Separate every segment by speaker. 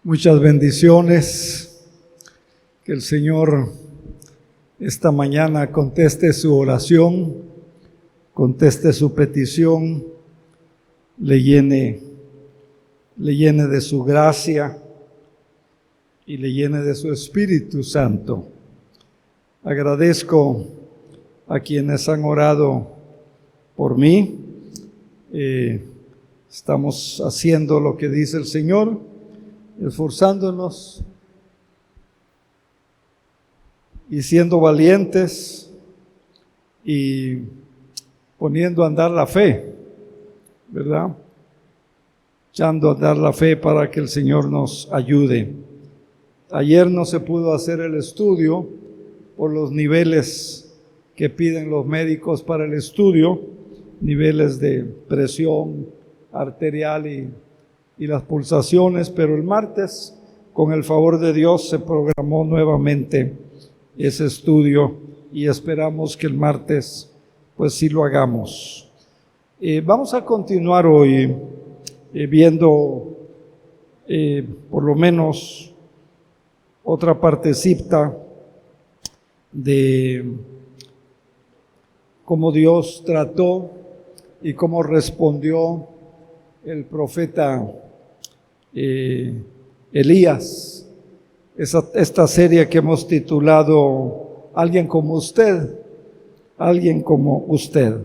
Speaker 1: Muchas bendiciones. Que el Señor esta mañana conteste su oración, conteste su petición, le llene de su gracia y le llene de su Espíritu Santo. Agradezco a quienes han orado por mí. Estamos haciendo lo que dice el Señor, esforzándonos y siendo valientes y poniendo a andar la fe, ¿verdad? Echando a andar la fe para que el Señor nos ayude. Ayer no se pudo hacer el estudio por los niveles que piden los médicos para el estudio, niveles de presión arterial y las pulsaciones, pero el martes, con el favor de Dios, se programó nuevamente ese estudio y esperamos que el martes pues sí lo hagamos. Vamos a continuar hoy viendo por lo menos otra partecita de cómo Dios trató y cómo respondió el profeta Elías. Esta serie que hemos titulado Alguien como usted, alguien como usted.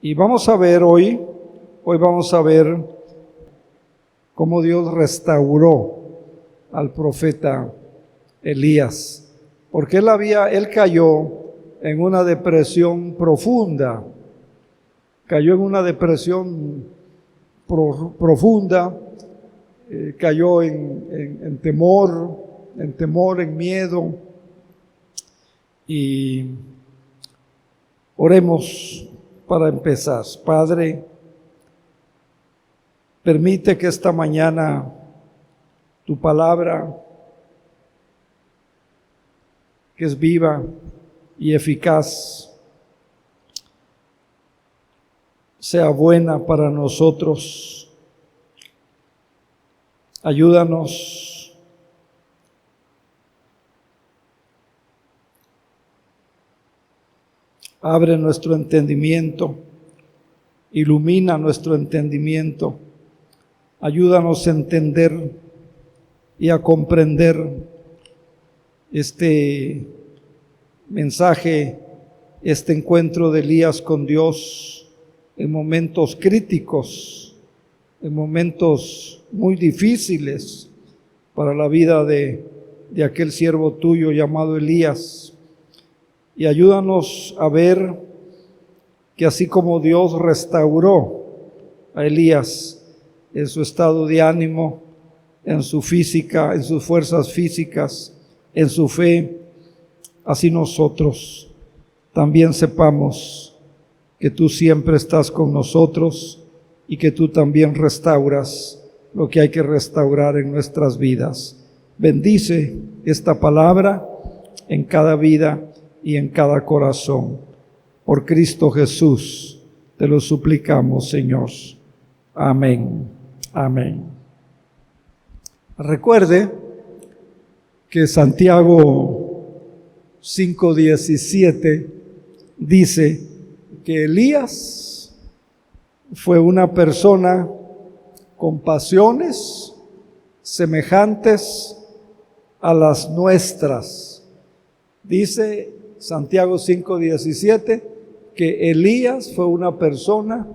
Speaker 1: Y vamos a ver hoy vamos a ver cómo Dios restauró al profeta Elías, porque él cayó en una depresión profunda, cayó en una depresión profunda, cayó en temor, en miedo. Y oremos para empezar. Padre, permite que esta mañana tu palabra, que es viva y eficaz, sea buena para nosotros. Ayúdanos abre nuestro entendimiento, ilumina nuestro entendimiento, ayúdanos a entender y a comprender este mensaje, este encuentro de Elías con Dios en momentos críticos, en momentos muy difíciles para la vida de aquel siervo tuyo llamado Elías. Y ayúdanos a ver que así como Dios restauró a Elías en su estado de ánimo, en su física, en sus fuerzas físicas, en su fe, así nosotros también sepamos que tú siempre estás con nosotros y que tú también restauras lo que hay que restaurar en nuestras vidas. Bendice esta palabra en cada vida y en cada corazón. Por Cristo Jesús te lo suplicamos, Señor. Amén. Amén. Recuerde que Santiago 5:17 dice que Elías fue una persona con pasiones semejantes a las nuestras. Dice Santiago 5:17 que Elías fue una persona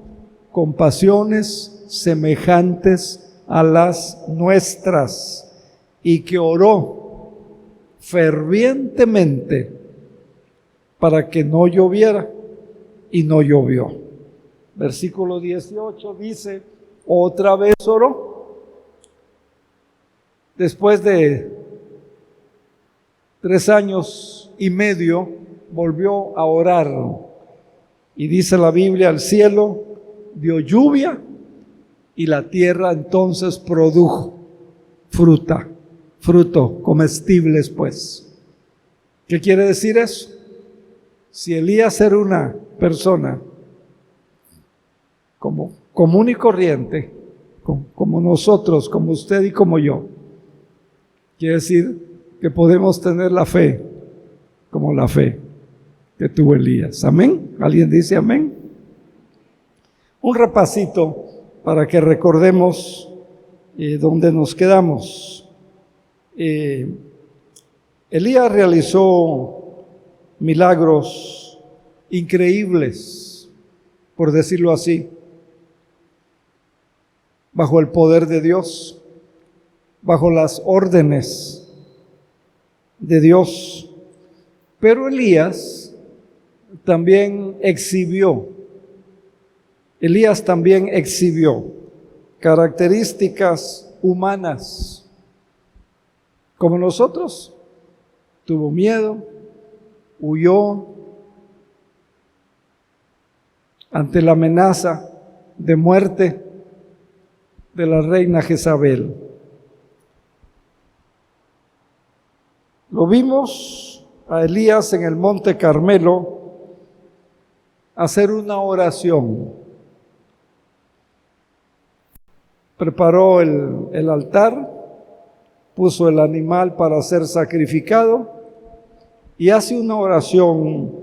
Speaker 1: con pasiones semejantes a las nuestras y que oró fervientemente para que no lloviera y no llovió. Versículo 18 dice, otra vez oró. Después de 3 años y medio volvió a orar y dice la Biblia, el cielo dio lluvia y la tierra entonces produjo fruto comestibles pues. ¿Qué quiere decir eso? Si Elías era una persona como común y corriente, como nosotros, como usted y como yo, Quiere decir que podemos tener la fe como la fe que tuvo Elías. ¿Amén? ¿Alguien dice amén? Un repasito para que recordemos dónde nos quedamos. Elías realizó milagros increíbles, por decirlo así, bajo el poder de Dios, bajo las órdenes de Dios. Pero Elías también exhibió características humanas, como nosotros. Tuvo miedo, huyó ante la amenaza de muerte de la reina Jezabel. Lo vimos a Elías en el Monte Carmelo hacer una oración. Preparó el altar, puso el animal para ser sacrificado y hace una oración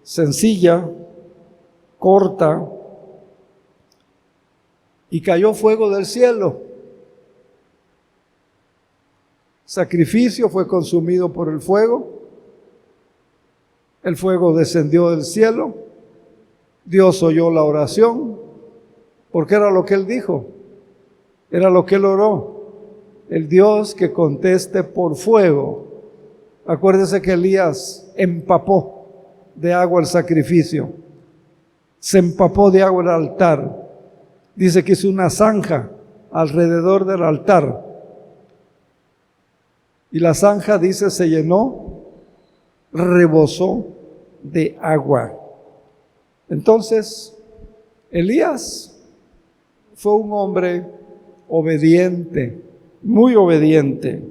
Speaker 1: sencilla, corta, y cayó fuego del cielo. Sacrificio fue consumido por el fuego descendió del cielo, Dios oyó la oración, porque era lo que él dijo, era lo que él oró, el Dios que conteste por fuego. Acuérdese que Elías empapó de agua el sacrificio, se empapó de agua el altar, dice que hizo una zanja alrededor del altar, y la zanja, dice, se llenó, rebosó de agua. Entonces, Elías fue un hombre obediente, muy obediente.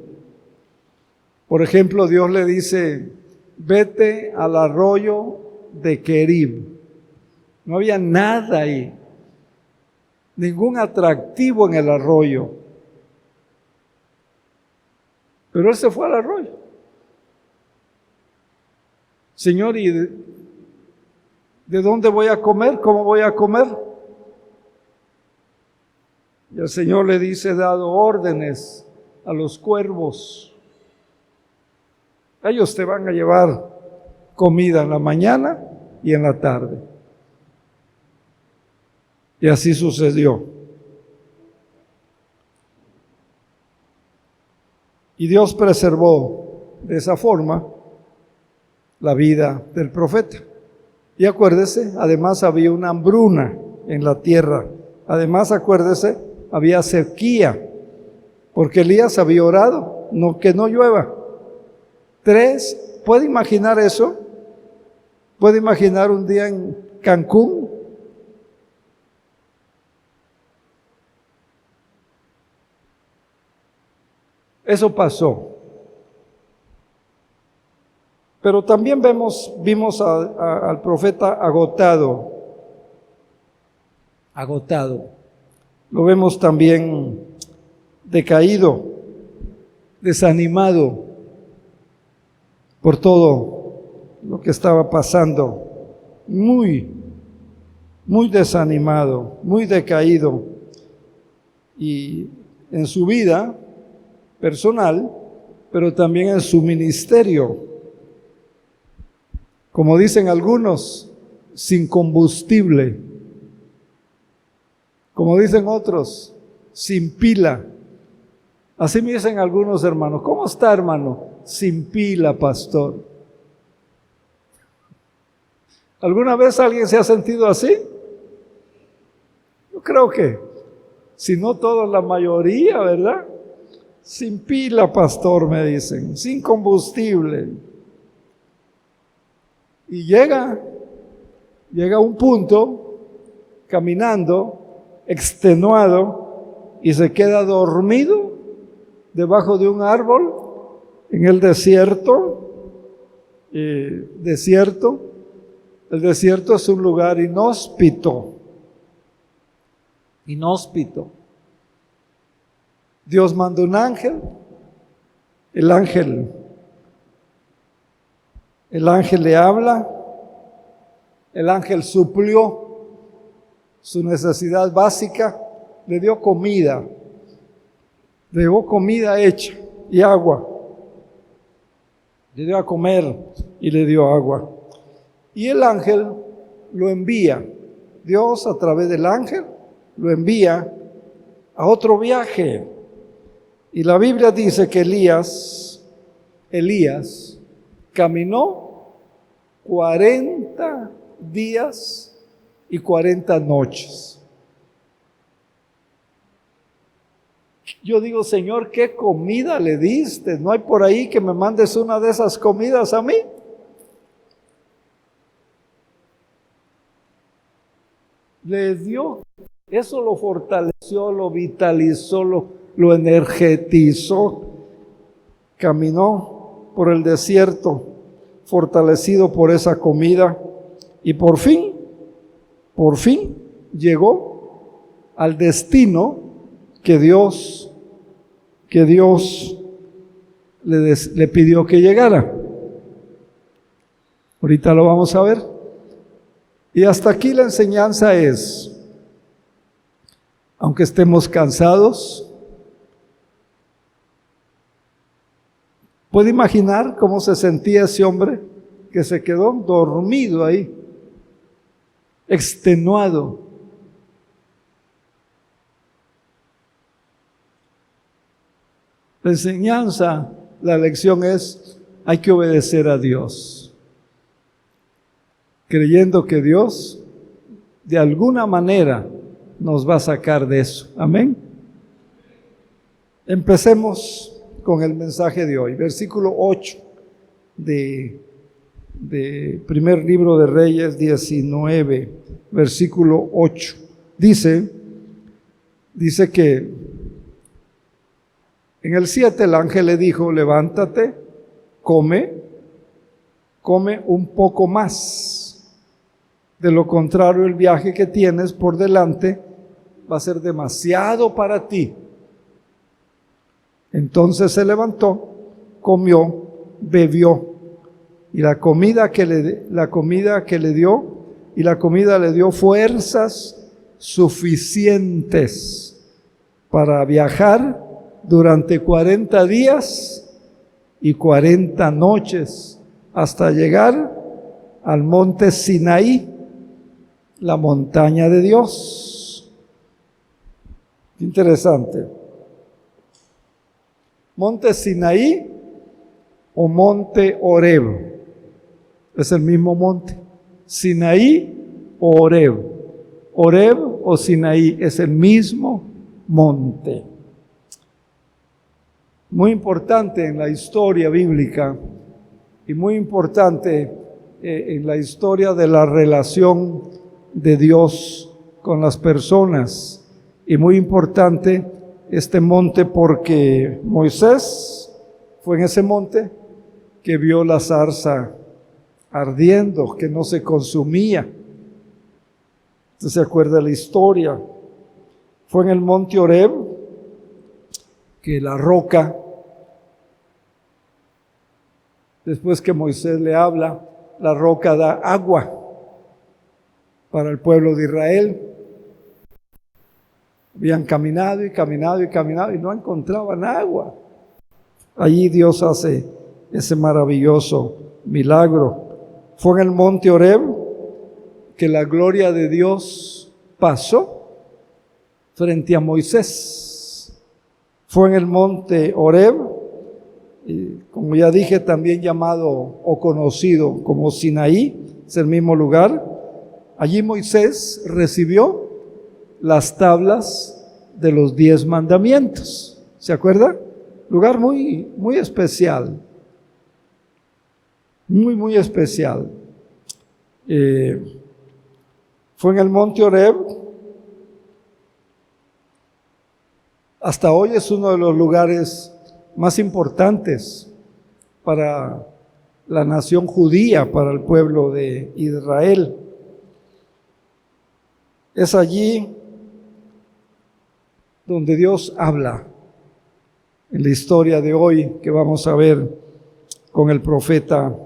Speaker 1: Por ejemplo, Dios le dice, vete al arroyo de Querib. No había nada ahí, ningún atractivo en el arroyo. Pero él se fue al arroyo. Señor, ¿y de dónde voy a comer? ¿Cómo voy a comer? Y el Señor le dice, dado órdenes a los cuervos. Ellos te van a llevar comida en la mañana y en la tarde. Y así sucedió. Y Dios preservó de esa forma la vida del profeta. Y acuérdese, además había una hambruna en la tierra. Además, acuérdese, había sequía, porque Elías había orado, que no llueva. 3, ¿puede imaginar eso? ¿Puede imaginar un día en Cancún? Eso pasó. Pero también vimos al profeta agotado. Lo vemos también decaído, desanimado por todo lo que estaba pasando. Muy desanimado, muy decaído. Y en su vida personal, pero también en su ministerio. Como dicen algunos, sin combustible. Como dicen otros, sin pila. Así me dicen algunos hermanos. ¿Cómo está, hermano? Sin pila, pastor. ¿Alguna vez alguien se ha sentido así? Yo creo que, si no todos, la mayoría, ¿verdad? Sin pila, pastor, me dicen, sin combustible. Y llega un punto, caminando, extenuado, y se queda dormido debajo de un árbol en el desierto. El desierto es un lugar inhóspito. Dios manda un ángel, el ángel le habla, el ángel suplió su necesidad básica, le dio comida hecha y agua, le dio a comer y le dio agua. Y el ángel lo envía, Dios a través del ángel lo envía a otro viaje. Y la Biblia dice que Elías caminó 40 días y 40 noches. Yo digo, Señor, ¿qué comida le diste? ¿No hay por ahí que me mandes una de esas comidas a mí? Le dio, eso lo fortaleció, lo vitalizó, lo energetizó. Caminó por el desierto, fortalecido por esa comida, y por fin llegó al destino que Dios le pidió que llegara. Ahorita lo vamos a ver. Y hasta aquí la enseñanza es, aunque estemos cansados, ¿puede imaginar cómo se sentía ese hombre que se quedó dormido ahí, extenuado? La enseñanza, la lección es, hay que obedecer a Dios, creyendo que Dios de alguna manera nos va a sacar de eso. Amén. Empecemos con el mensaje de hoy, versículo 8 de primer libro de Reyes 19, versículo 8. Dice que en el 7 el ángel le dijo, levántate, come un poco más. De lo contrario, el viaje que tienes por delante va a ser demasiado para ti. Entonces se levantó, comió, bebió, y la comida le dio fuerzas suficientes para viajar durante 40 días y 40 noches hasta llegar al monte Sinaí, la montaña de Dios. Interesante. Monte Sinaí o monte Horeb. Es el mismo monte. Sinaí o Horeb. Horeb o Sinaí es el mismo monte. Muy importante en la historia bíblica y muy importante en la historia de la relación de Dios con las personas. Y muy importante este monte porque Moisés fue en ese monte que vio la zarza ardiendo, que no se consumía. ¿Usted se acuerda de la historia? Fue en el monte Horeb que la roca, después que Moisés le habla, la roca da agua para el pueblo de Israel. Habían caminado y caminado y caminado y no encontraban agua. Allí Dios hace ese maravilloso milagro. Fue en el monte Horeb que la gloria de Dios pasó frente a Moisés. Fue en el monte Horeb, y como ya dije, también llamado o conocido como Sinaí, es el mismo lugar. Allí Moisés recibió las tablas de los 10 mandamientos. ¿Se acuerda? Lugar muy, muy especial. Muy, muy especial. Fue en el monte Horeb. Hasta hoy es uno de los lugares más importantes para la nación judía, para el pueblo de Israel. Es allí donde Dios habla en la historia de hoy que vamos a ver con el profeta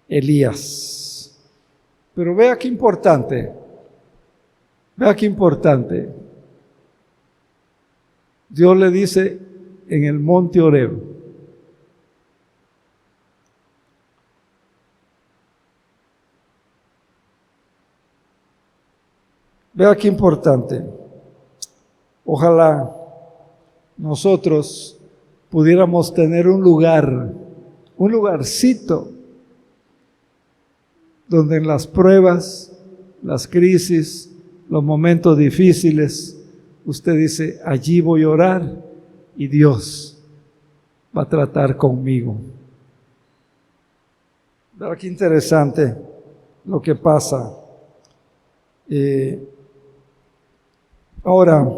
Speaker 1: Elías. Pero vea qué importante, vea qué importante. Dios le dice en el monte Horeb, vea qué importante. Ojalá nosotros pudiéramos tener un lugar, un lugarcito, donde en las pruebas, las crisis, los momentos difíciles, usted dice, allí voy a orar y Dios va a tratar conmigo. Vea qué interesante lo que pasa. Ahora,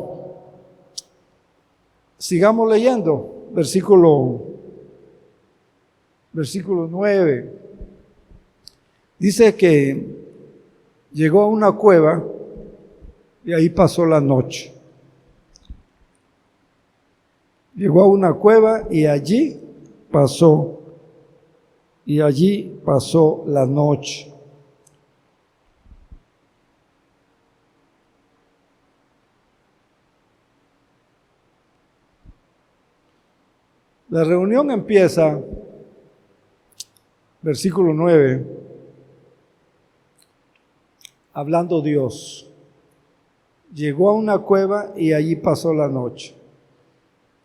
Speaker 1: sigamos leyendo, versículo 9. Dice que llegó a una cueva y ahí pasó la noche. Llegó a una cueva y allí pasó la noche. La reunión empieza, versículo 9, hablando Dios. Llegó a una cueva y allí pasó la noche.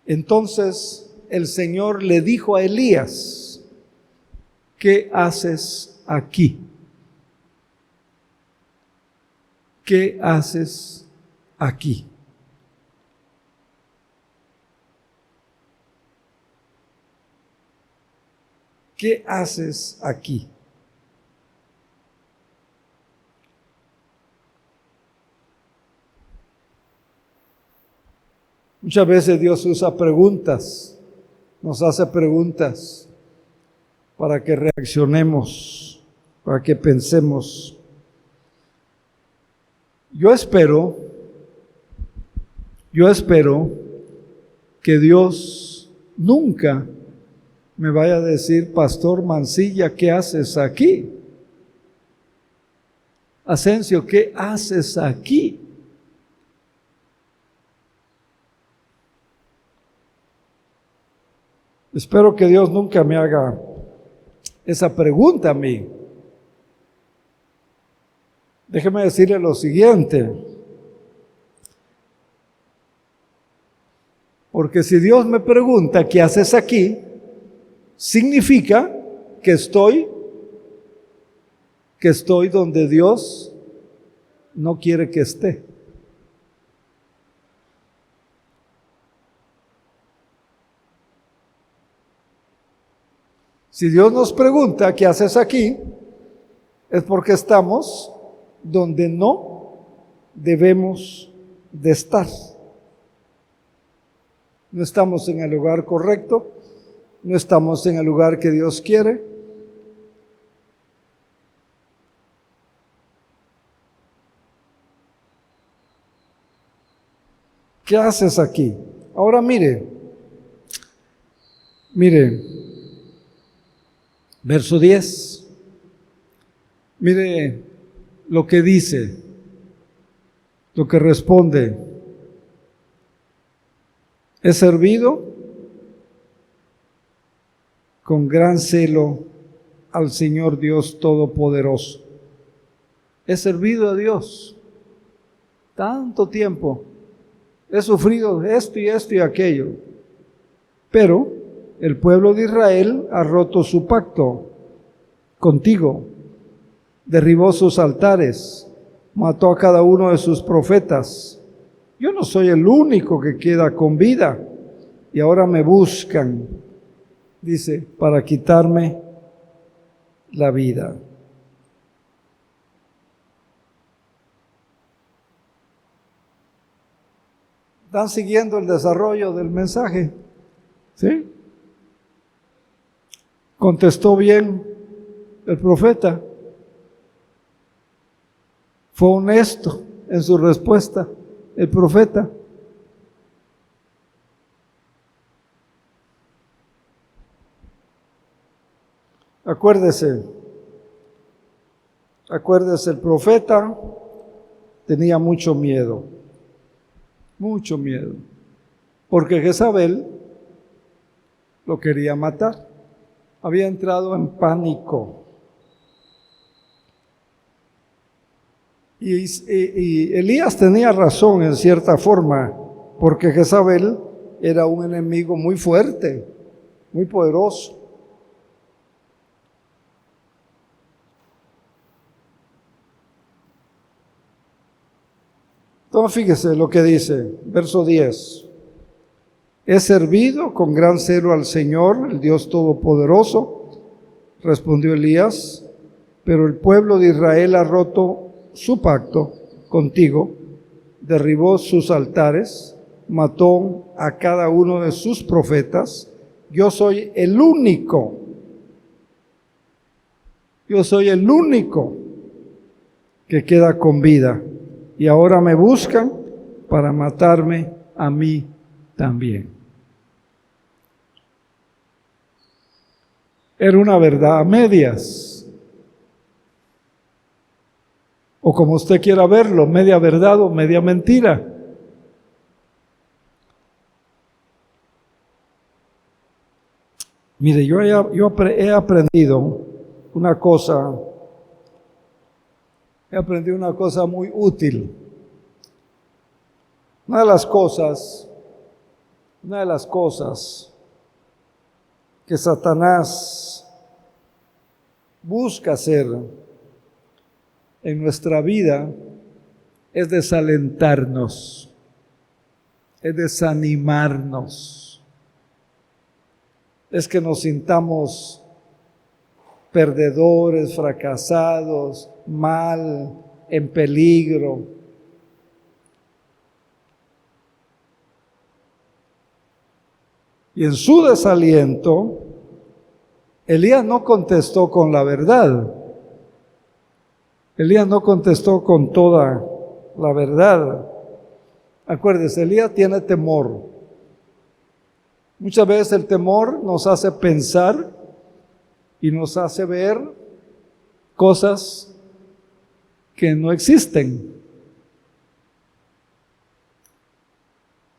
Speaker 1: Entonces el Señor le dijo a Elías, ¿qué haces aquí? ¿Qué haces aquí? ¿Qué haces aquí? Muchas veces Dios usa preguntas, nos hace preguntas para que reaccionemos, para que pensemos. Yo espero que Dios nunca me vaya a decir, Pastor Mancilla, ¿qué haces aquí? Asensio, ¿qué haces aquí? Espero que Dios nunca me haga esa pregunta a mí. Déjeme decirle lo siguiente. Porque si Dios me pregunta, ¿qué haces aquí? Significa que estoy donde Dios no quiere que esté. Si Dios nos pregunta, ¿qué haces aquí? Es porque estamos donde no debemos de estar. No estamos en el lugar correcto, no estamos en el lugar que Dios quiere. ¿Qué haces aquí? Ahora mire, verso 10. Mire lo que dice, lo que responde. He servido con gran celo al Señor Dios Todopoderoso. He servido a Dios tanto tiempo. He sufrido esto y aquello. Pero el pueblo de Israel ha roto su pacto contigo. Derribó sus altares, mató a cada uno de sus profetas. Yo no soy el único que queda con vida y ahora me buscan, dice, para quitarme la vida. ¿Están siguiendo el desarrollo del mensaje? ¿Sí? Contestó bien el profeta. Fue honesto en su respuesta el profeta. Acuérdese, el profeta tenía mucho miedo, porque Jezabel lo quería matar. Había entrado en pánico. Y Elías tenía razón en cierta forma, porque Jezabel era un enemigo muy fuerte, muy poderoso. Entonces fíjese lo que dice, verso 10. He servido con gran celo al Señor, el Dios Todopoderoso, respondió Elías, pero el pueblo de Israel ha roto su pacto contigo, derribó sus altares, mató a cada uno de sus profetas. Yo soy el único que queda con vida, y ahora me buscan para matarme a mí también. Era una verdad a medias, o como usted quiera verlo, media verdad o media mentira. Mire, yo he aprendido una cosa, muy útil. Una de las cosas que Satanás busca hacer en nuestra vida es desalentarnos, es desanimarnos, es que nos sintamos perdedores, fracasados, mal, en peligro. Y en su desaliento, Elías no contestó con la verdad. Elías no contestó con toda la verdad. Acuérdese, Elías tiene temor. Muchas veces el temor nos hace pensar y nos hace ver cosas que no existen.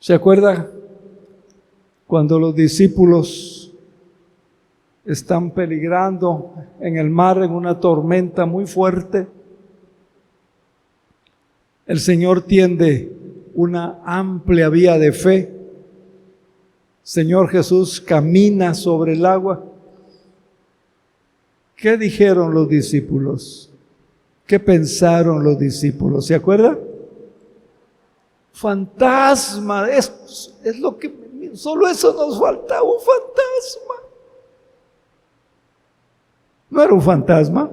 Speaker 1: ¿Se acuerda cuando los discípulos están peligrando en el mar en una tormenta muy fuerte? El Señor tiende una amplia vía de fe. Señor Jesús camina sobre el agua. ¿Qué dijeron los discípulos? ¿Qué pensaron los discípulos? ¿Se acuerda? Fantasma, es lo que solo eso nos faltaba, un fantasma. No era un fantasma,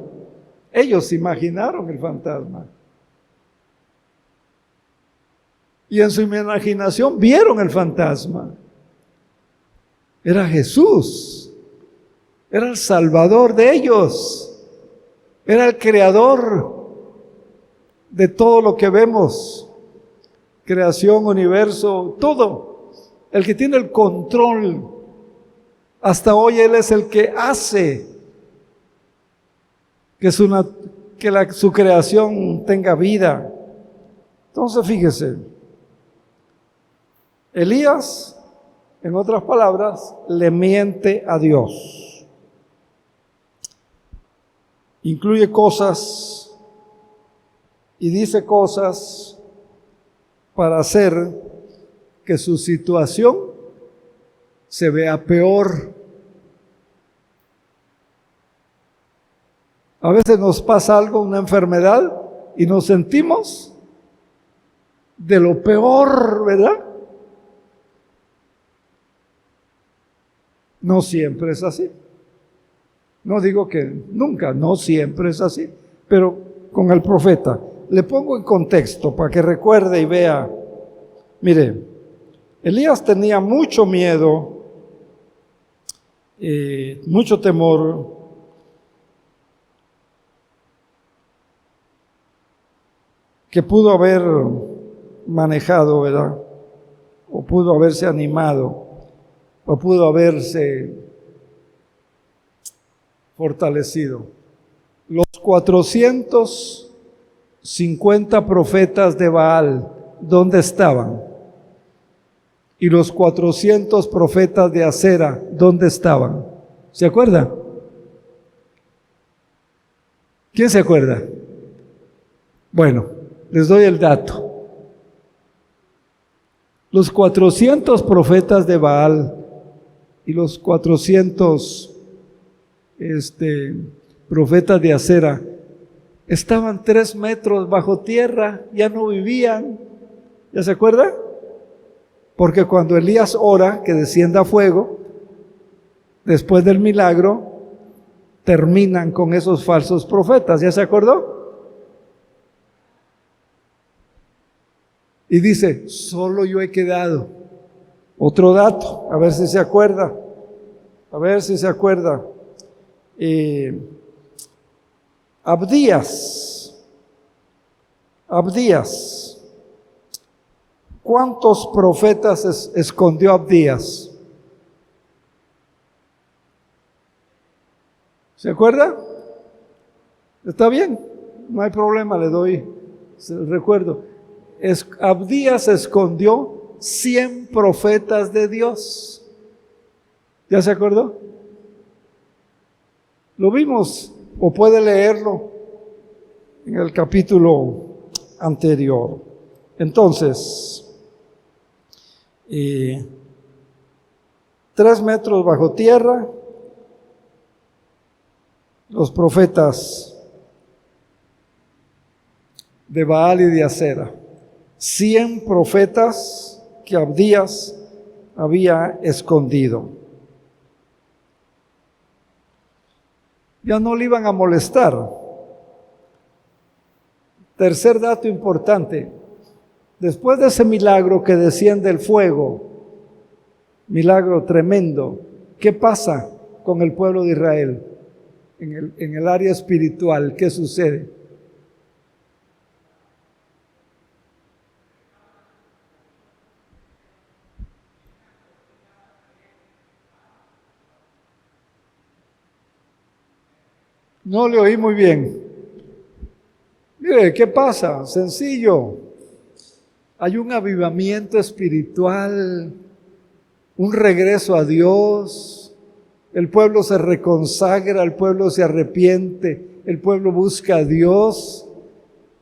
Speaker 1: ellos imaginaron el fantasma. Y en su imaginación vieron el fantasma. Era Jesús, era el Salvador de ellos, era el creador de todo lo que vemos, creación, universo, todo, el que tiene el control. Hasta hoy Él es el que hace que su creación tenga vida. Entonces fíjese, Elías, en otras palabras, le miente a Dios. Incluye cosas y dice cosas para hacer que su situación se vea peor. A veces nos pasa algo, una enfermedad, y nos sentimos de lo peor, ¿verdad? No siempre es así. No digo que nunca, no siempre es así. Pero con el profeta, le pongo en contexto para que recuerde y vea. Mire, Elías tenía mucho miedo, mucho temor, que pudo haber manejado, ¿verdad? O pudo haberse animado, o pudo haberse fortalecido. Los 450 profetas de Baal, ¿dónde estaban? Y los 400 profetas de Acera, ¿dónde estaban? ¿Se acuerda? ¿Quién se acuerda? Bueno, les doy el dato. Los 400 profetas de Baal y los 400 profetas de Acera estaban 3 metros bajo tierra, ya no vivían. ¿Ya se acuerda? Porque cuando Elías ora que descienda fuego, después del milagro, terminan con esos falsos profetas. ¿Ya se acordó? Y dice, solo yo he quedado. Otro dato, a ver si se acuerda. A ver si se acuerda. Abdías. ¿Cuántos profetas escondió Abdías? ¿Se acuerda? ¿Está bien? No hay problema, le doy el recuerdo. Abdías escondió 100 profetas de Dios. ¿Ya se acordó? Lo vimos, o puede leerlo en el capítulo anterior. Entonces, 3 metros bajo tierra, los profetas de Baal y de Acera. 100 profetas que Abdías había escondido. Ya no le iban a molestar. Tercer dato importante. Después de ese milagro que desciende el fuego, milagro tremendo, ¿qué pasa con el pueblo de Israel? En el área espiritual, ¿qué sucede? No le oí muy bien. Mire, ¿qué pasa? Sencillo. Hay un avivamiento espiritual, un regreso a Dios. El pueblo se reconsagra, el pueblo se arrepiente, el pueblo busca a Dios.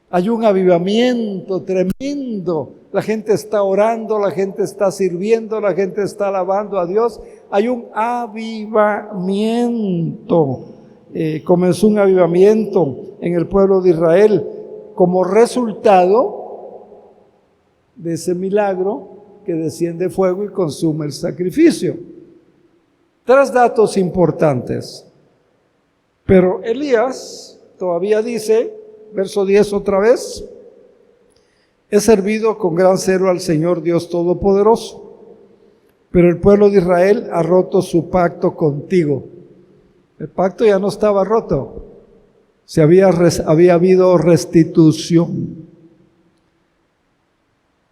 Speaker 1: Hay un avivamiento tremendo. La gente está orando, la gente está sirviendo, la gente está alabando a Dios. Hay un avivamiento. Comenzó un avivamiento en el pueblo de Israel como resultado de ese milagro que desciende fuego y consume el sacrificio. 3 datos importantes. Pero Elías todavía dice, verso 10 otra vez, he servido con gran celo al Señor Dios Todopoderoso, pero el pueblo de Israel ha roto su pacto contigo. El pacto ya no estaba roto, había habido restitución.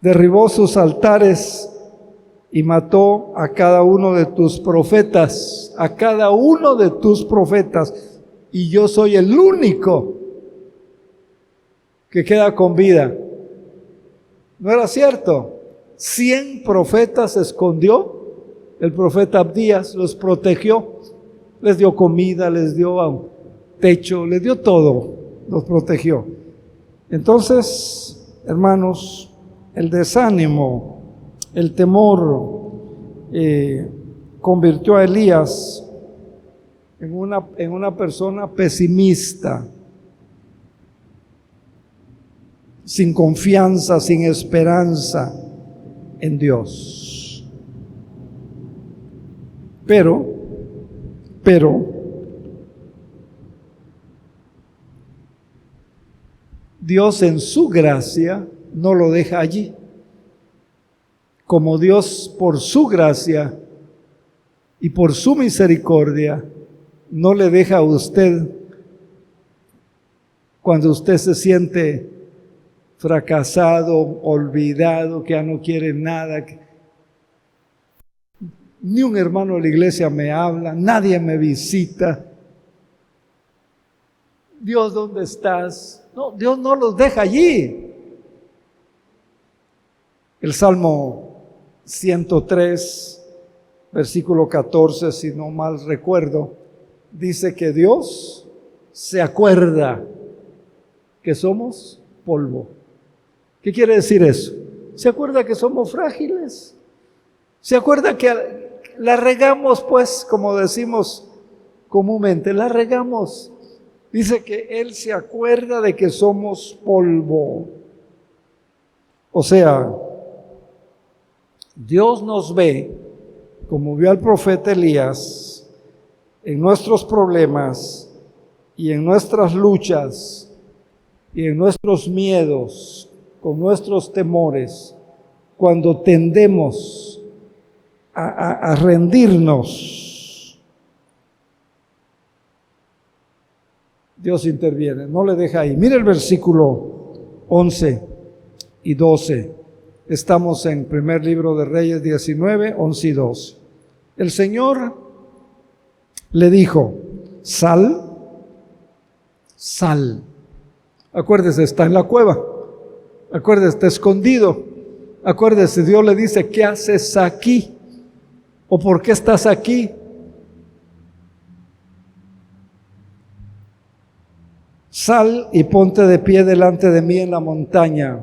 Speaker 1: Derribó sus altares y mató a cada uno de tus profetas, y yo soy el único que queda con vida. ¿No era cierto? 100 profetas escondió el profeta Abdías, los protegió. Les dio comida, les dio techo, les dio todo, los protegió. Entonces, hermanos, el desánimo, el temor, convirtió a Elías en una persona pesimista, sin confianza, sin esperanza en Dios. Pero Dios en su gracia no lo deja allí. Como Dios por su gracia y por su misericordia no le deja a usted cuando usted se siente fracasado, olvidado, que ya no quiere nada, ni un hermano de la iglesia me habla, nadie me visita, Dios, ¿dónde estás? No, Dios no los deja allí. El Salmo 103, versículo 14, si no mal recuerdo, dice que Dios se acuerda que somos polvo. ¿Qué quiere decir eso? Se acuerda que somos frágiles. Se acuerda que la regamos, pues, como decimos comúnmente, la regamos. Dice que Él se acuerda de que somos polvo. O sea, Dios nos ve, como vio al profeta Elías, en nuestros problemas y en nuestras luchas y en nuestros miedos, con nuestros temores, cuando tendemos a rendirnos. Dios interviene, no le deja ahí. Mire el versículo 11 y 12. Estamos en primer libro de Reyes 19, 11 y 12. El Señor le dijo, sal. Acuérdese, está en la cueva. Acuérdese, está escondido. Acuérdese, Dios le dice, ¿qué haces aquí? ¿O por qué estás aquí? Sal y ponte de pie delante de mí en la montaña.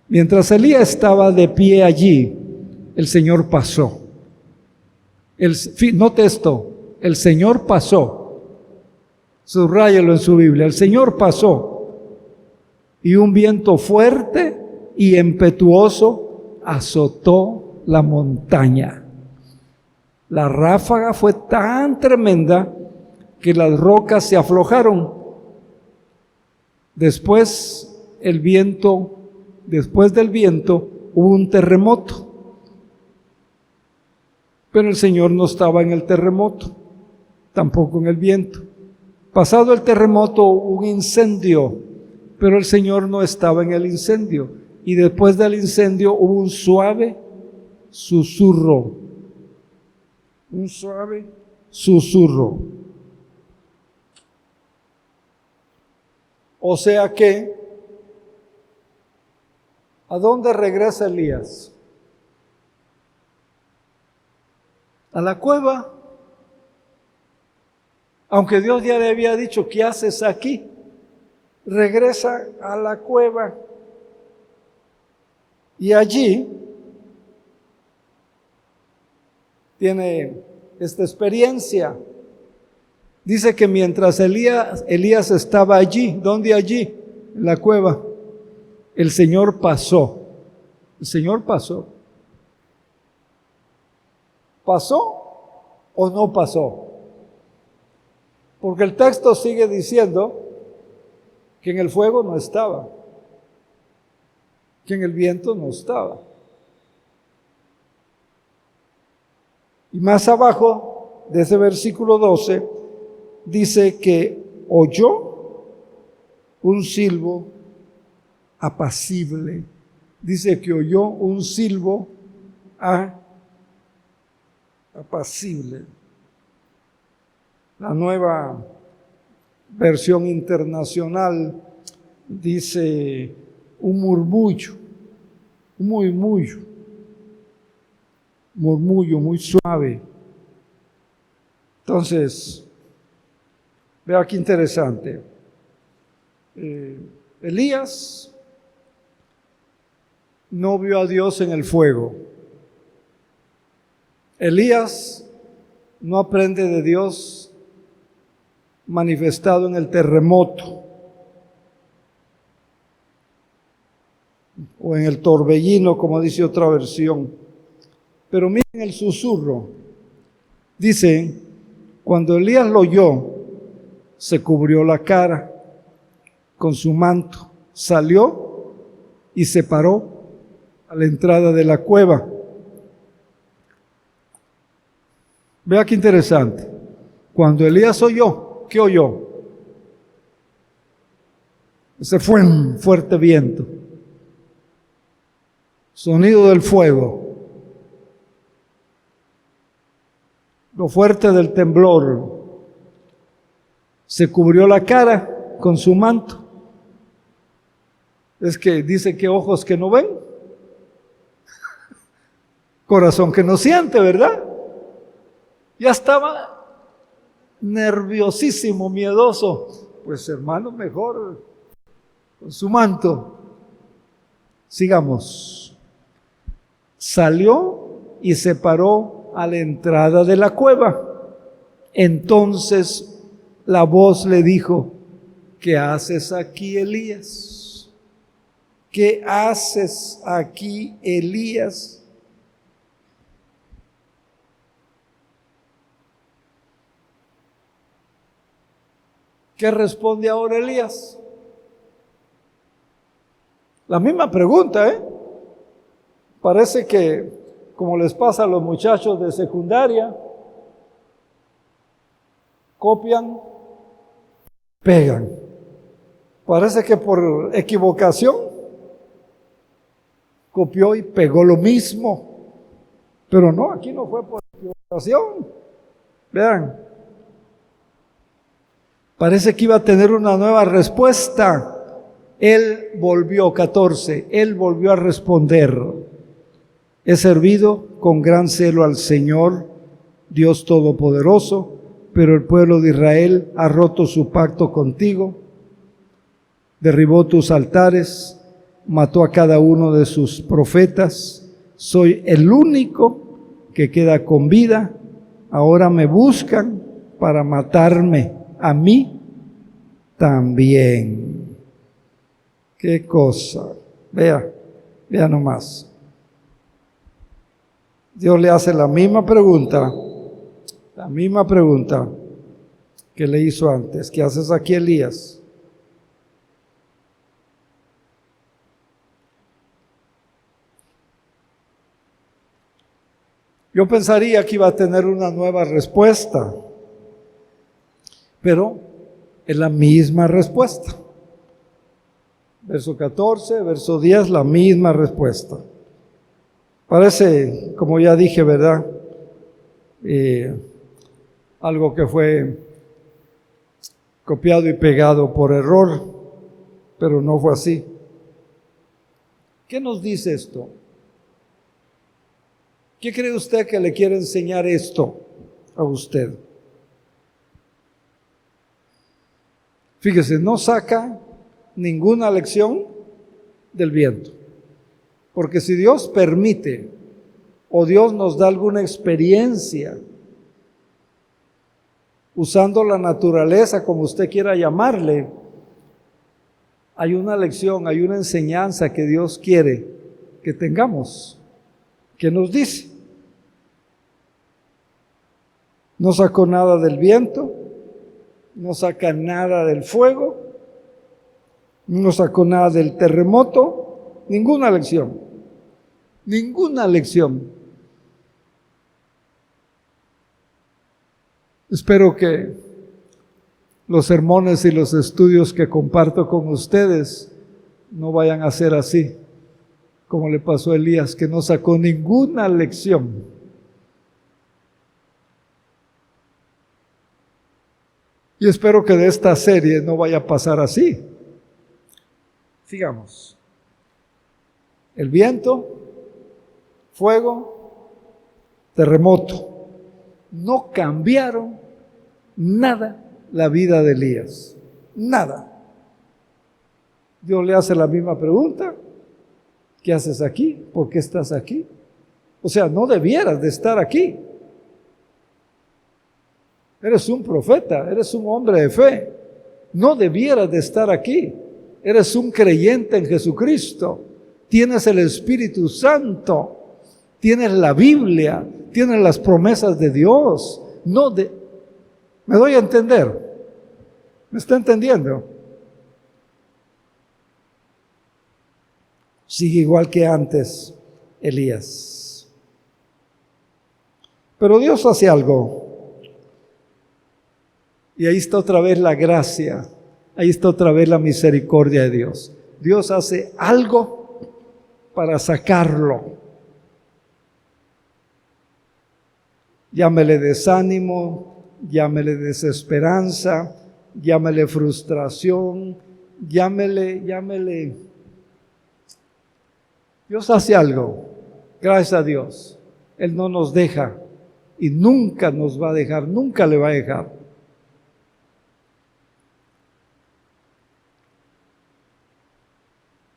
Speaker 1: Mientras Elías estaba de pie allí, el Señor pasó. Note esto, el Señor pasó. Subráyelo en su Biblia. El Señor pasó. Y un viento fuerte y impetuoso azotó la montaña. La ráfaga fue tan tremenda que las rocas se aflojaron. Después del viento hubo un terremoto. Pero el Señor no estaba en el terremoto, tampoco en el viento. Pasado el terremoto hubo un incendio, pero el Señor no estaba en el incendio. Y después del incendio hubo un suave susurro. Un suave susurro. O sea que, ¿a dónde regresa Elías? A la cueva. Aunque Dios ya le había dicho, ¿qué haces aquí? Regresa a la cueva. Y allí tiene esta experiencia. Dice que mientras Elías estaba allí, ¿dónde allí? En la cueva. El Señor pasó. El Señor pasó. ¿Pasó o no pasó? Porque el texto sigue diciendo que en el fuego no estaba, que en el viento no estaba. Y más abajo de ese versículo 12 dice que oyó un silbo apacible. Dice que oyó un silbo apacible. La nueva versión internacional dice un murmullo, un murmullo muy suave. Entonces, vea qué interesante. Elías no vio a Dios en el fuego. Elías no aprende de Dios manifestado en el terremoto o en el torbellino, como dice otra versión. Pero miren el susurro. Dice, cuando Elías lo oyó, se cubrió la cara con su manto, salió y se paró a la entrada de la cueva. Vea qué interesante. Cuando Elías oyó, ¿qué oyó? Ese fue un fuerte viento, sonido del fuego, lo fuerte del temblor. Se cubrió la cara con su manto. Es que dice que ojos que no ven, corazón que no siente, ¿verdad? Ya estaba nerviosísimo, miedoso. Pues hermano, mejor con su manto. Sigamos. Salió y se paró a la entrada de la cueva. Entonces la voz le dijo: ¿qué haces aquí, Elías? ¿Qué haces aquí, Elías? ¿Qué responde ahora Elías? La misma pregunta, ¿eh? Parece que, como les pasa a los muchachos de secundaria, copian, pegan. Parece que por equivocación copió y pegó lo mismo. Pero no, aquí no fue por equivocación. Vean. Parece que iba a tener una nueva respuesta. Él volvió, 14, él volvió a responder: he servido con gran celo al Señor, Dios Todopoderoso, pero el pueblo de Israel ha roto su pacto contigo, derribó tus altares, mató a cada uno de sus profetas. Soy el único que queda con vida. Ahora me buscan para matarme a mí también. Qué cosa. Vea nomás. Dios le hace la misma pregunta que le hizo antes. ¿Qué haces aquí, Elías? Yo pensaría que iba a tener una nueva respuesta, pero es la misma respuesta. Verso 14, verso 10, la misma respuesta. Parece, como ya dije, ¿verdad? Algo que fue copiado y pegado por error, pero no fue así. ¿Qué nos dice esto? ¿Qué cree usted que le quiere enseñar esto a usted? Fíjese, no saca ninguna lección del viento. Porque si Dios permite o Dios nos da alguna experiencia usando la naturaleza, como usted quiera llamarle, hay una lección, hay una enseñanza que Dios quiere que tengamos. ¿Qué nos dice? No sacó nada del viento, no saca nada del fuego, no sacó nada del terremoto, ninguna lección. Ninguna lección. Espero que los sermones y los estudios que comparto con ustedes no vayan a ser así, como le pasó a Elías, que no sacó ninguna lección. Y espero que de esta serie no vaya a pasar así. Sigamos. El viento, fuego, terremoto, no cambiaron nada la vida de Elías. Nada. Dios le hace la misma pregunta. ¿Qué haces aquí? ¿Por qué estás aquí? O sea, no debieras de estar aquí. Eres un profeta, eres un hombre de fe. No debieras de estar aquí. Eres un creyente en Jesucristo. Tienes el Espíritu Santo. Tienes la Biblia. Tienes las promesas de Dios. ¿Me doy a entender? ¿Me está entendiendo? Sigue igual que antes Elías. Pero Dios hace algo. Y ahí está otra vez la gracia. Ahí está otra vez la misericordia de Dios. Dios hace algo para sacarlo. Llámele desánimo, llámele desesperanza, llámele frustración, llámele. Dios hace algo, gracias a Dios. Él no nos deja y nunca nos va a dejar, nunca le va a dejar.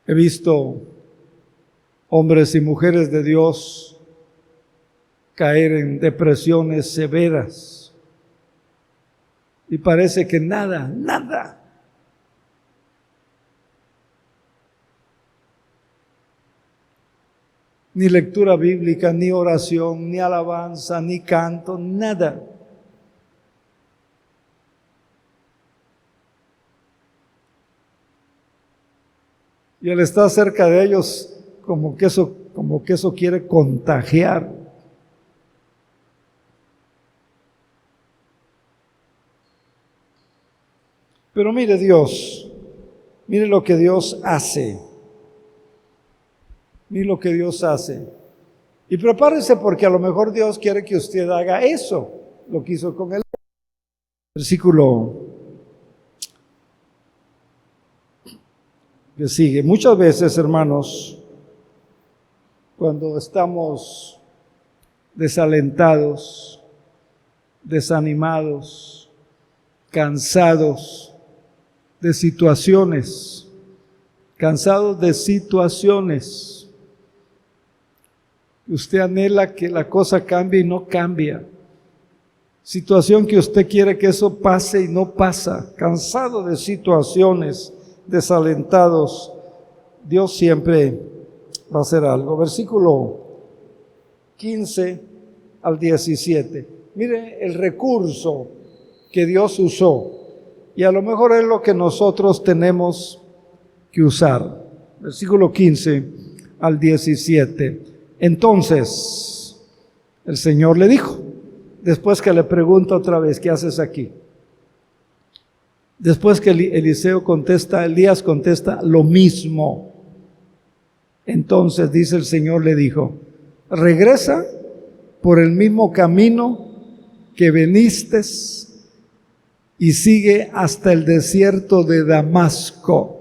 Speaker 1: He visto hombres y mujeres de Dios caer en depresiones severas y parece que nada. Ni lectura bíblica, ni oración, ni alabanza, ni canto, nada. Y al estar cerca de ellos, como que eso quiere contagiar. Pero mire Dios, mire lo que Dios hace. Mire lo que Dios hace. Y prepárese porque a lo mejor Dios quiere que usted haga eso, lo que hizo con él. Versículo que sigue. Muchas veces, hermanos, cuando estamos desalentados, desanimados, cansados de situaciones, usted anhela que la cosa cambie y no cambia. Situación que usted quiere que eso pase y no pasa. Cansado de situaciones, desalentados, Dios siempre va a hacer algo. Versículo 15 al 17. Mire el recurso que Dios usó. Y a lo mejor es lo que nosotros tenemos que usar. Versículo 15 al 17. Entonces, el Señor le dijo, después que le pregunta otra vez, ¿qué haces aquí? Después que Elías contesta lo mismo. Entonces dice el Señor, le dijo, regresa por el mismo camino que viniste y sigue hasta el desierto de Damasco.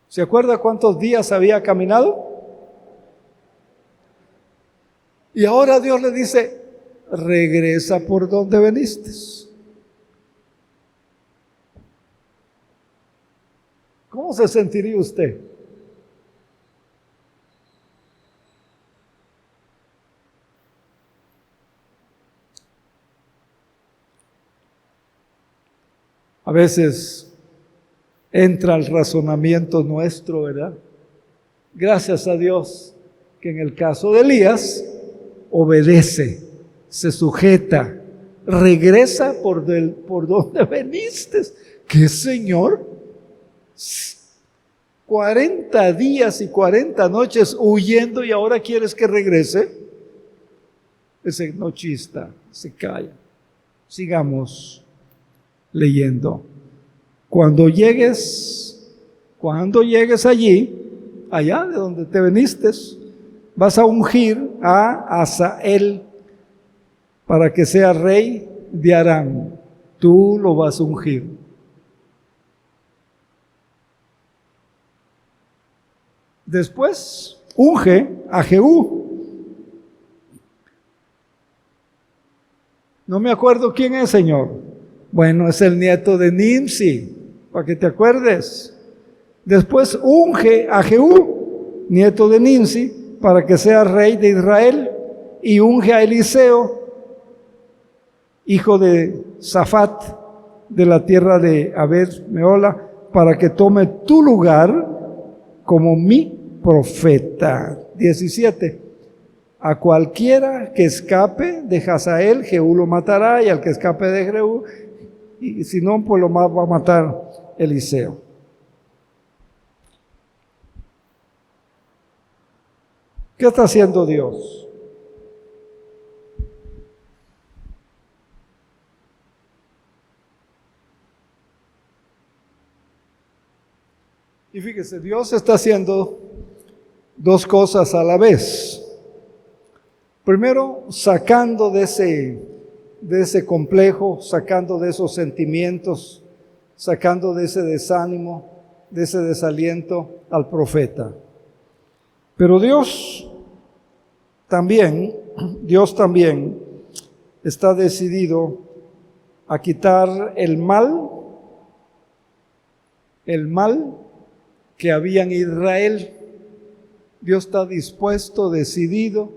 Speaker 1: ¿Se acuerda cuántos días había caminado? Y ahora Dios le dice, regresa por donde viniste. ¿Cómo se sentiría usted? A veces entra el razonamiento nuestro, ¿verdad? Gracias a Dios que en el caso de Elías obedece, se sujeta, regresa por donde viniste. ¿Qué, Señor? 40 días y 40 noches huyendo y ahora quieres que regrese. Ese no chista, se calla. Sigamos leyendo. Cuando llegues allá de donde te viniste, vas a ungir a Hazael para que sea rey de Aram. Tú lo vas a ungir. Después unge a Jehú. No me acuerdo quién es, Señor. Bueno, es el nieto de Nimsi, para que te acuerdes. Después unge a Jehú, nieto de Nimsi, para que sea rey de Israel, y unge a Eliseo, hijo de Safat, de la tierra de Abed Meola, para que tome tu lugar como mi profeta. 17. A cualquiera que escape de Hazael, Jehú lo matará, y al que escape de Jehú, y si no, pues lo va a matar Eliseo. ¿Qué está haciendo Dios? Y fíjese, Dios está haciendo dos cosas a la vez. Primero, sacando de ese complejo, sacando de esos sentimientos sacando de ese desánimo, de ese desaliento al profeta. Pero Dios también está decidido a quitar el mal que había en Israel. Dios está dispuesto, decidido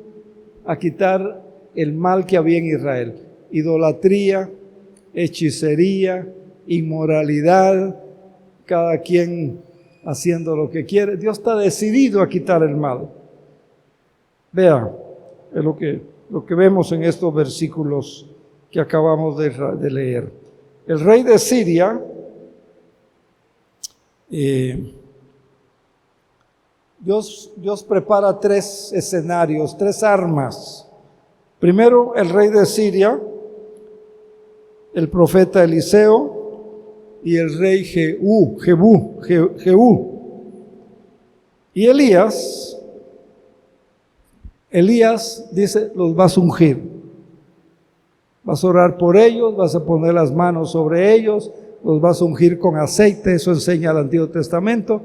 Speaker 1: a quitar el mal que había en Israel. Idolatría, hechicería, inmoralidad, cada quien haciendo lo que quiere. Dios está decidido a quitar el mal. Vea, es lo que vemos en estos versículos que acabamos de leer. El rey de Siria Dios prepara 3 escenarios, 3 armas. Primero, el rey de Siria, el profeta Eliseo y el rey Jehú. Y Elías dice, los vas a ungir. Vas a orar por ellos, vas a poner las manos sobre ellos, los vas a ungir con aceite. Eso enseña el Antiguo Testamento,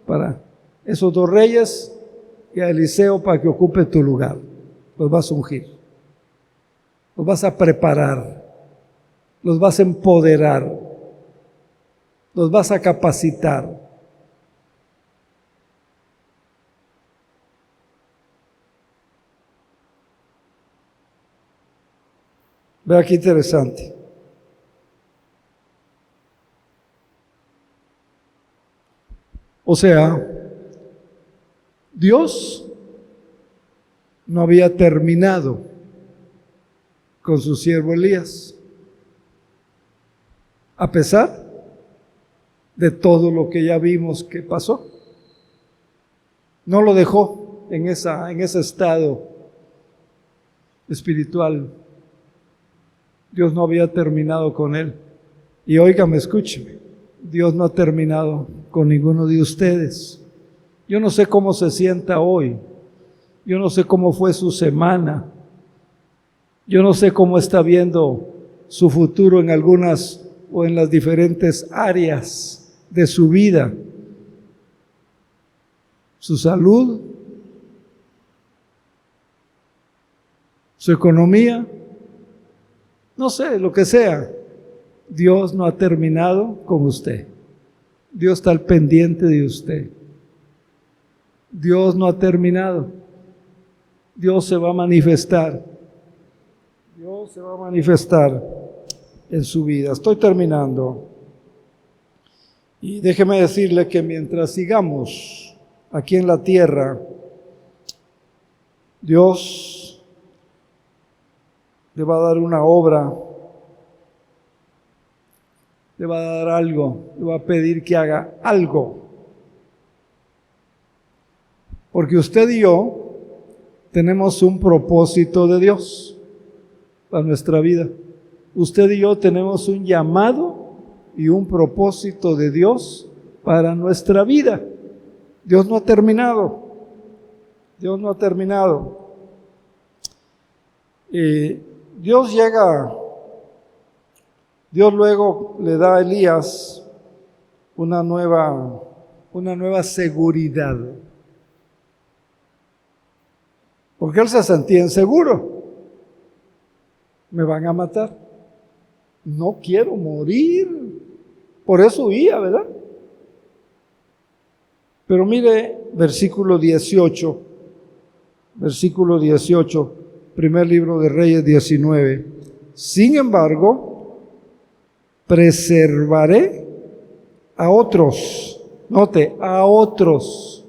Speaker 1: para esos 2 reyes y a Eliseo para que ocupe tu lugar. Los vas a ungir, los vas a preparar, los vas a empoderar, los vas a capacitar. Vea qué interesante. O sea, Dios no había terminado con su siervo Elías, a pesar de todo lo que ya vimos que pasó. No lo dejó en ese estado espiritual. Dios no había terminado con él. Y óigame, escúcheme, Dios no ha terminado con ninguno de ustedes. Yo no sé cómo se sienta hoy. Yo no sé cómo fue su semana. Yo no sé cómo está viendo su futuro en algunas o en las diferentes áreas de su vida. Su salud, su economía, no sé, lo que sea. Dios no ha terminado con usted. Dios está al pendiente de usted. Dios no ha terminado. Dios se va a manifestar. Dios se va a manifestar en su vida. Estoy terminando. Y déjeme decirle que mientras sigamos aquí en la tierra, Dios le va a dar una obra, le va a dar algo, le va a pedir que haga algo. Porque usted y yo tenemos un propósito de Dios para nuestra vida. Usted y yo tenemos un llamado y un propósito de Dios para nuestra vida. Dios no ha terminado. Dios no ha terminado. Dios luego le da a Elías una nueva seguridad. Porque él se sentía inseguro. Me van a matar. No quiero morir. Por eso huía, ¿verdad? Pero mire, versículo 18, primer libro de Reyes 19. Sin embargo, preservaré a otros, note, a otros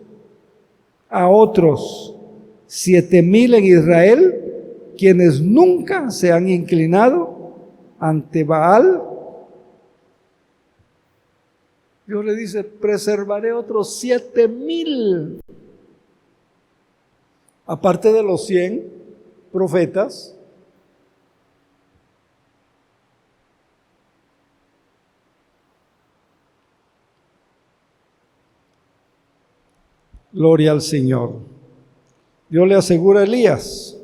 Speaker 1: 7,000 en Israel, quienes nunca se han inclinado ante Baal. Dios le dice, preservaré otros 7,000. Aparte de los 100 profetas. Gloria al Señor. Dios le asegura a Elías.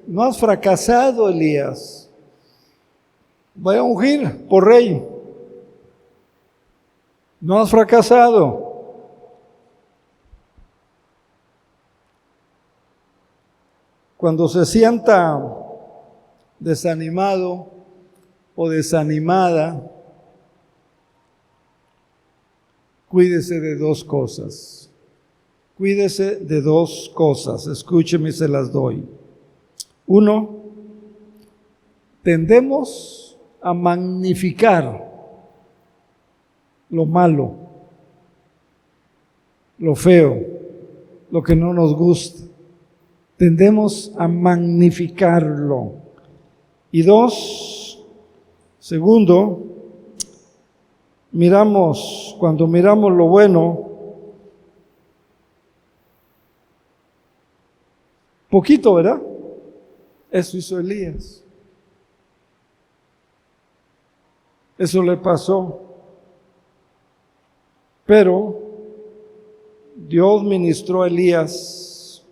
Speaker 1: No has fracasado, Elías. voy a ungir por rey. No has fracasado. Cuando se sienta desanimado o desanimada, cuídese de dos cosas. Cuídese de dos cosas. Escúcheme y se las doy. Uno, tendemos a magnificar lo malo, lo feo, lo que no nos gusta. Tendemos a magnificarlo. Y dos, segundo, cuando miramos lo bueno, poquito, ¿verdad? Eso hizo Elías. Eso le pasó. Pero Dios ministró a Elías,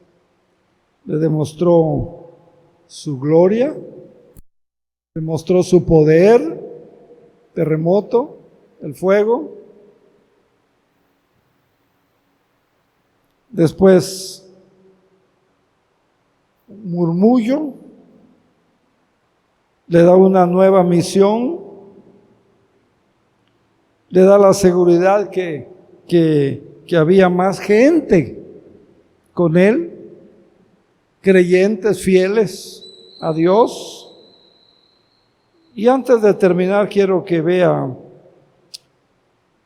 Speaker 1: le demostró su gloria, demostró su poder, terremoto, el fuego. Después, murmullo, le da una nueva misión, le da la seguridad que había más gente con él, creyentes fieles a Dios. Y antes de terminar, quiero que vea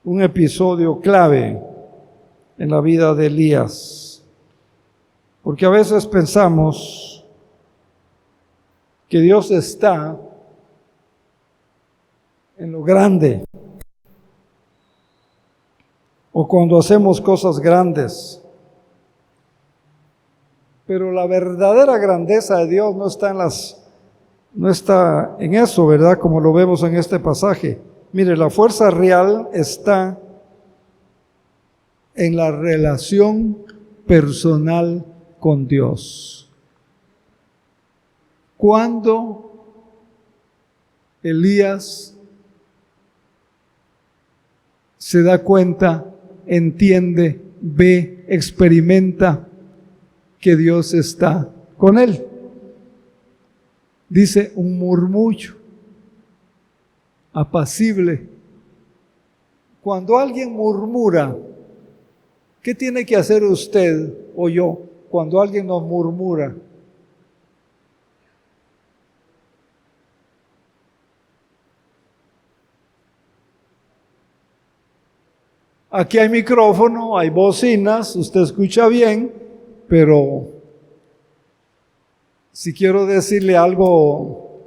Speaker 1: un episodio clave en la vida de Elías, porque a veces pensamos que Dios está en lo grande, o cuando hacemos cosas grandes. Pero la verdadera grandeza de Dios no está en eso, ¿verdad? Como lo vemos en este pasaje. Mire, la fuerza real está en la relación personal con Dios. Cuando Elías se da cuenta, entiende, ve, experimenta que Dios está con él. Dice un murmullo apacible. Cuando alguien murmura, ¿qué tiene que hacer usted o yo cuando alguien nos murmura? Aquí hay micrófono, hay bocinas, usted escucha bien, pero si quiero decirle algo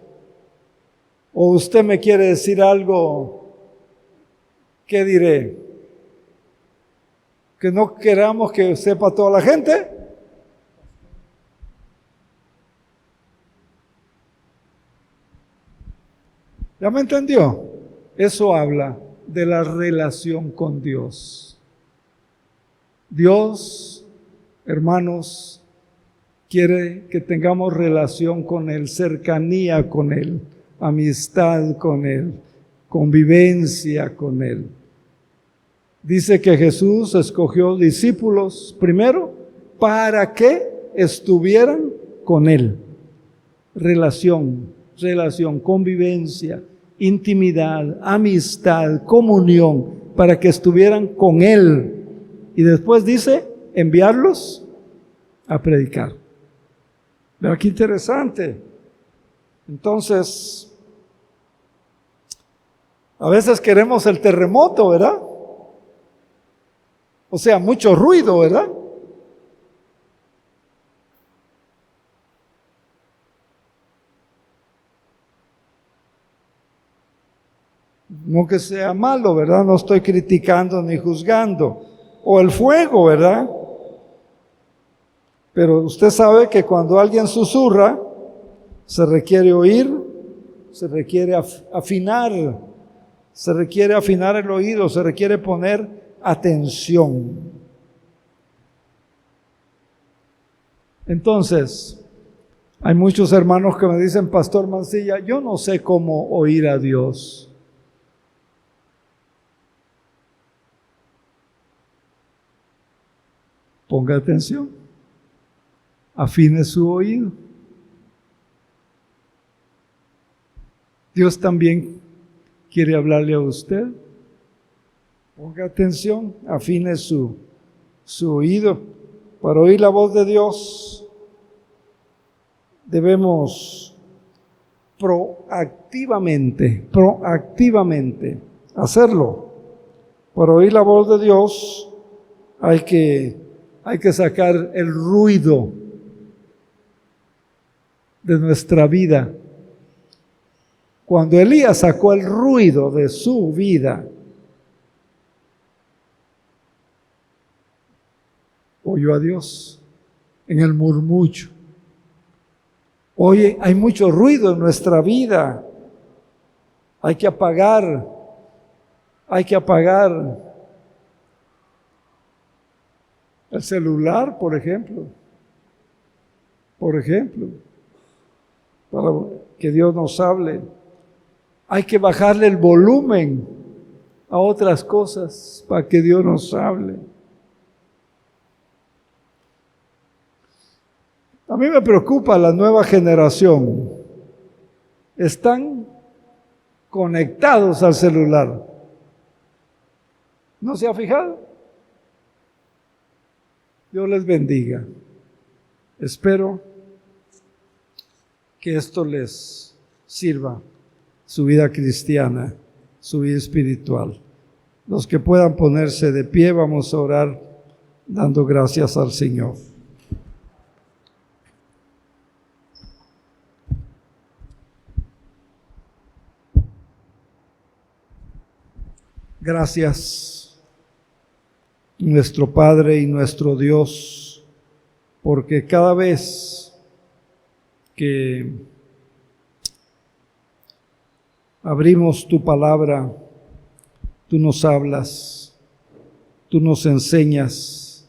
Speaker 1: o usted me quiere decir algo, ¿qué diré? ¿Que no queramos que sepa toda la gente? ¿Ya me entendió? Eso habla de la relación con Dios. Dios, hermanos, quiere que tengamos relación con Él, cercanía con Él, amistad con Él, convivencia con Él. Dice que Jesús escogió discípulos primero para que estuvieran con Él. Relación, convivencia, intimidad, amistad, comunión, para que estuvieran con Él. Y después dice, enviarlos a predicar. Pero qué interesante. Entonces, a veces queremos el terremoto, ¿verdad? O sea, mucho ruido, ¿verdad? No que sea malo, ¿verdad? No estoy criticando ni juzgando. O el fuego, ¿verdad? Pero usted sabe que cuando alguien susurra, se requiere oír, se requiere afinar el oído, se requiere poner atención. Entonces, Hay muchos hermanos que me dicen, Pastor Mancilla, yo no sé cómo oír a Dios. Ponga atención, afine su oído. Dios también quiere hablarle a usted. Ponga atención, afine su oído. Para oír la voz de Dios debemos proactivamente hacerlo. Para oír la voz de Dios hay que sacar el ruido de nuestra vida. Cuando Elías sacó el ruido de su vida, oyó a Dios en el murmullo. Hoy hay mucho ruido en nuestra vida. Hay que apagar el celular, por ejemplo, para que Dios nos hable. Hay que bajarle el volumen a otras cosas para que Dios nos hable. A mí me preocupa la nueva generación. Están conectados al celular. ¿No se ha fijado? Dios les bendiga. Espero que esto les sirva, su vida cristiana, su vida espiritual. Los que puedan ponerse de pie, vamos a orar dando gracias al Señor. Gracias, nuestro Padre y nuestro Dios, porque cada vez que abrimos tu palabra, tú nos hablas, tú nos enseñas,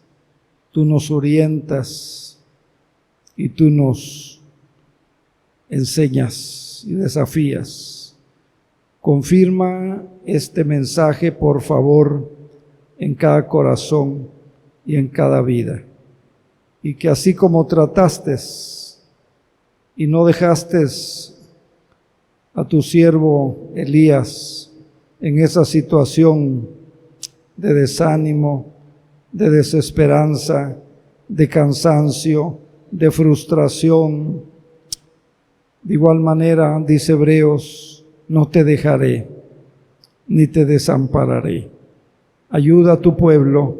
Speaker 1: tú nos orientas y tú nos enseñas y desafías. Confirma este mensaje, por favor, en cada corazón y en cada vida. Y que así como trataste y no dejaste a tu siervo Elías en esa situación de desánimo, de desesperanza, de cansancio, de frustración, de igual manera, dice Hebreos, no te dejaré, ni te desampararé. Ayuda a tu pueblo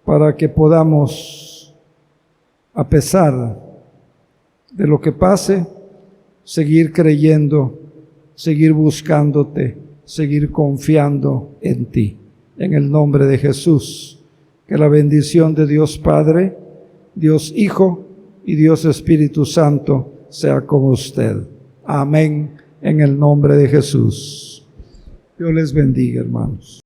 Speaker 1: para que podamos, a pesar de lo que pase, seguir creyendo, seguir buscándote, seguir confiando en ti. En el nombre de Jesús, que la bendición de Dios Padre, Dios Hijo y Dios Espíritu Santo sea con usted. Amén. En el nombre de Jesús. Dios les bendiga, hermanos.